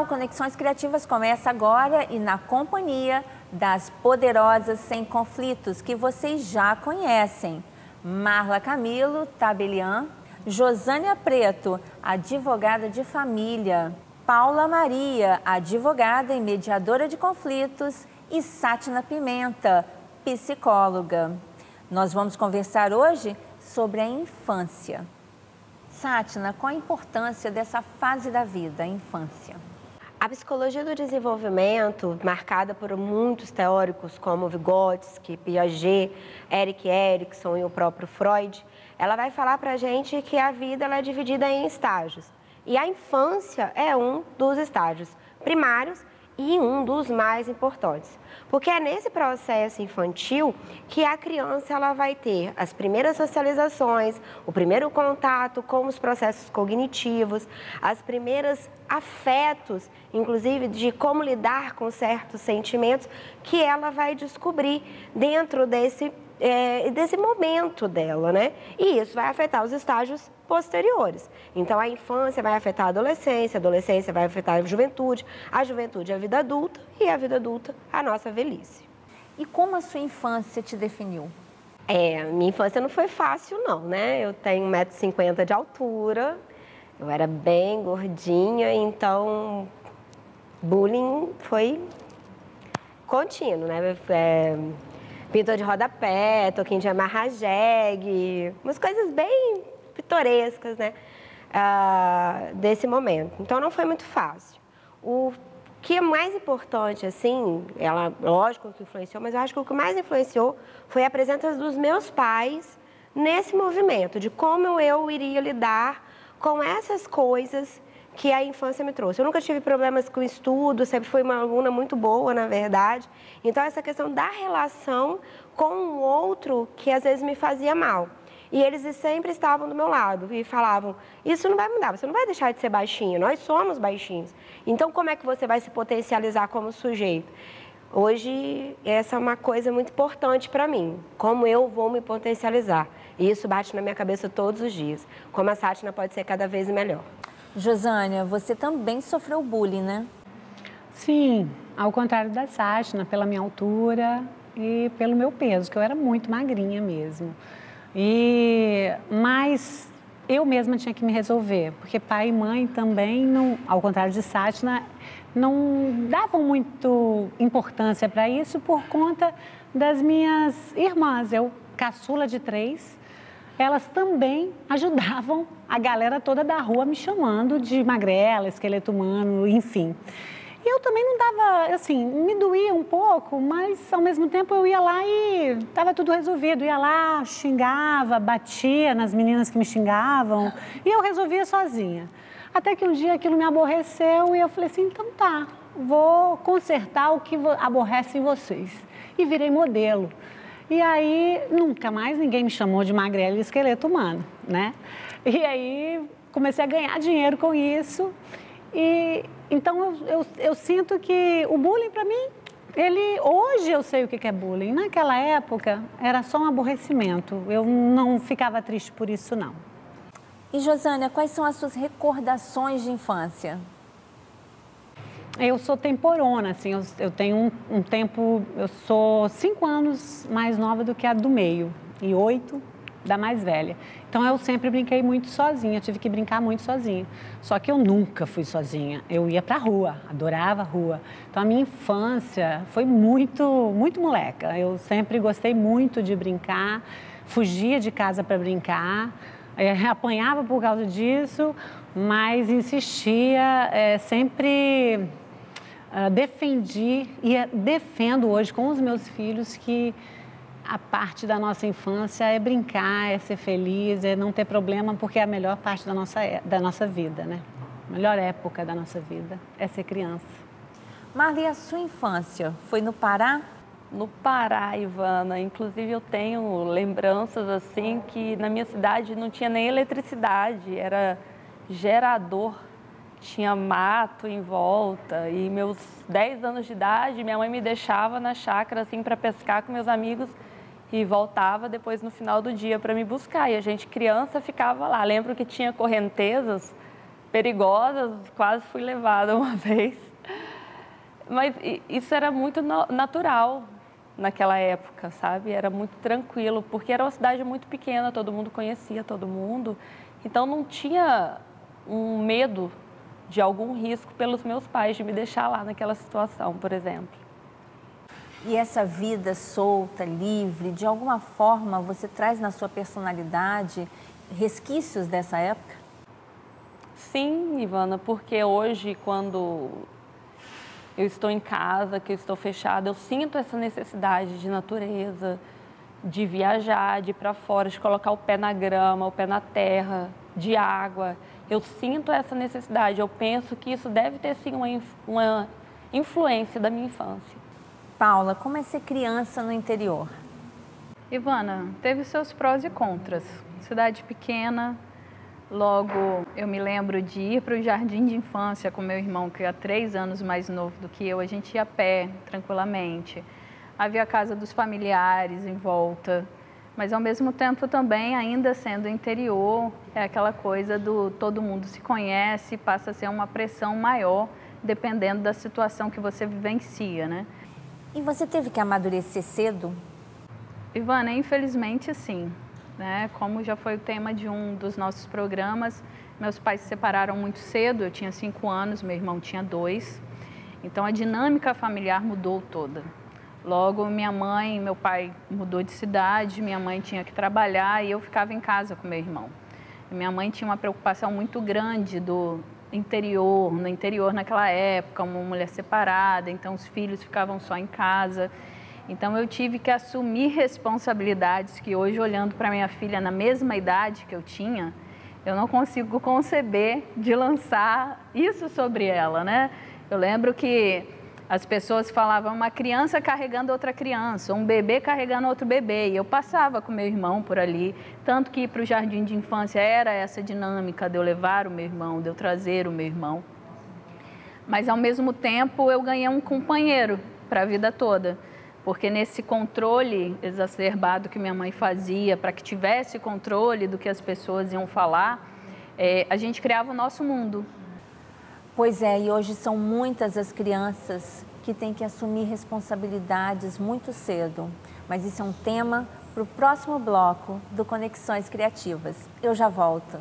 o Conexões Criativas começa agora e na companhia das poderosas sem conflitos que vocês já conhecem. Marla Camilo Tabelian, Josânia Preto, advogada de família, Paula Maria, advogada e mediadora de conflitos, e Sátina Pimenta, psicóloga. Nós vamos conversar hoje sobre a infância. Sátina, qual a importância dessa fase da vida, a infância? A psicologia do desenvolvimento, marcada por muitos teóricos como Vygotsky, Piaget, Erik Erikson e o próprio Freud, ela vai falar para a gente que a vida ela é dividida em estágios. E a infância é um dos estágios primários e um dos mais importantes. Porque é nesse processo infantil que a criança ela vai ter as primeiras socializações, o primeiro contato com os processos cognitivos, as primeiras afetos, inclusive de como lidar com certos sentimentos, que ela vai descobrir dentro desse momento dela, né? E isso vai afetar os estágios posteriores. Então, a infância vai afetar a adolescência vai afetar a juventude a vida adulta e a vida adulta a nossa velhice. E como a sua infância te definiu? Minha infância não foi fácil não, né? Eu tenho 1,50 m de altura, eu era bem gordinha, então bullying foi contínuo, né? Pintor de rodapé, toquinho de amarrar jegue, umas coisas bem pitorescas, né, desse momento. Então, não foi muito fácil. O que é mais importante, assim, ela, lógico que influenciou, mas eu acho que o que mais influenciou foi a presença dos meus pais nesse movimento, de como eu iria lidar com essas coisas que a infância me trouxe. Eu nunca tive problemas com estudo, sempre fui uma aluna muito boa, na verdade. Então, essa questão da relação com o outro que às vezes me fazia mal. E eles sempre estavam do meu lado e falavam, isso não vai mudar, você não vai deixar de ser baixinho, nós somos baixinhos. Então, como é que você vai se potencializar como sujeito? Hoje, essa é uma coisa muito importante para mim, como eu vou me potencializar. E isso bate na minha cabeça todos os dias, como a Sátina pode ser cada vez melhor. Josânia, você também sofreu bullying, né? Sim, ao contrário da Sátina, pela minha altura e pelo meu peso, que eu era muito magrinha mesmo. Mas eu mesma tinha que me resolver, porque pai e mãe também, não, ao contrário de Sátina, não davam muito importância para isso por conta das minhas irmãs. Eu, caçula de 3, elas também ajudavam a galera toda da rua me chamando de magrela, esqueleto humano, enfim. E eu também não dava, assim, me doía um pouco, mas ao mesmo tempo eu ia lá e estava tudo resolvido. Ia lá, xingava, batia nas meninas que me xingavam e eu resolvia sozinha. Até que um dia aquilo me aborreceu e eu falei assim, então tá, vou consertar o que aborrece em vocês. E virei modelo. E aí nunca mais ninguém me chamou de magrela e esqueleto humano, né? E aí comecei a ganhar dinheiro com isso. E então eu sinto que o bullying para mim, hoje eu sei o que é bullying. Naquela época era só um aborrecimento. Eu não ficava triste por isso não. E Josânia, quais são as suas recordações de infância? Eu sou temporona, assim, eu tenho um tempo, eu sou 5 anos mais nova do que a do meio e 8 da mais velha. Então, eu sempre brinquei muito sozinha, tive que brincar muito sozinha. Só que eu nunca fui sozinha, eu ia pra rua, adorava a rua. Então, a minha infância foi muito moleca. Eu sempre gostei muito de brincar, fugia de casa para brincar, apanhava por causa disso, mas insistia, sempre defendi e defendo hoje com os meus filhos que a parte da nossa infância é brincar, é ser feliz, é não ter problema, porque é a melhor parte da nossa vida, né? A melhor época da nossa vida é ser criança. Marli, a sua infância foi no Pará? No Pará, Ivana. Inclusive, eu tenho lembranças assim que na minha cidade não tinha nem eletricidade, era gerador, tinha mato em volta. E meus 10 anos de idade, minha mãe me deixava na chácara assim para pescar com meus amigos e voltava depois no final do dia para me buscar. E a gente, criança, ficava lá. Lembro que tinha correntezas perigosas, quase fui levada uma vez. Mas isso era muito natural naquela época, sabe? Era muito tranquilo, porque era uma cidade muito pequena, todo mundo conhecia todo mundo. Então não tinha um medo de algum risco pelos meus pais de me deixar lá naquela situação, por exemplo. E essa vida solta, livre, de alguma forma você traz na sua personalidade resquícios dessa época? Sim, Ivana, porque hoje, quando eu estou em casa, que eu estou fechada, eu sinto essa necessidade de natureza, de viajar, de ir para fora, de colocar o pé na grama, o pé na terra, de água. Eu sinto essa necessidade, eu penso que isso deve ter sim uma influência da minha infância. Paula, como é ser criança no interior? Ivana, teve seus prós e contras. Cidade pequena, logo eu me lembro de ir para o jardim de infância com meu irmão, que é 3 anos mais novo do que eu, a gente ia a pé, tranquilamente. Havia a casa dos familiares em volta, mas ao mesmo tempo também, ainda sendo interior, é aquela coisa do todo mundo se conhece, passa a ser uma pressão maior, dependendo da situação que você vivencia, né? E você teve que amadurecer cedo? Ivana, infelizmente sim, né? Como já foi o tema de um dos nossos programas, meus pais se separaram muito cedo, eu tinha 5 anos, meu irmão tinha 2, então a dinâmica familiar mudou toda. Logo, minha mãe e meu pai mudou de cidade, minha mãe tinha que trabalhar e eu ficava em casa com meu irmão. E minha mãe tinha uma preocupação muito grande do interior, no interior naquela época, uma mulher separada, então os filhos ficavam só em casa. Então eu tive que assumir responsabilidades que hoje, olhando para minha filha na mesma idade que eu tinha, eu não consigo conceber de lançar isso sobre ela, né? Eu lembro que as pessoas falavam uma criança carregando outra criança, um bebê carregando outro bebê, e eu passava com meu irmão por ali, tanto que ir para o jardim de infância era essa dinâmica de eu levar o meu irmão, de eu trazer o meu irmão. Mas ao mesmo tempo eu ganhei um companheiro para a vida toda, porque nesse controle exacerbado que minha mãe fazia, para que tivesse controle do que as pessoas iam falar, a gente criava o nosso mundo. Pois é, e hoje são muitas as crianças que têm que assumir responsabilidades muito cedo. Mas isso é um tema para o próximo bloco do Conexões Criativas. Eu já volto.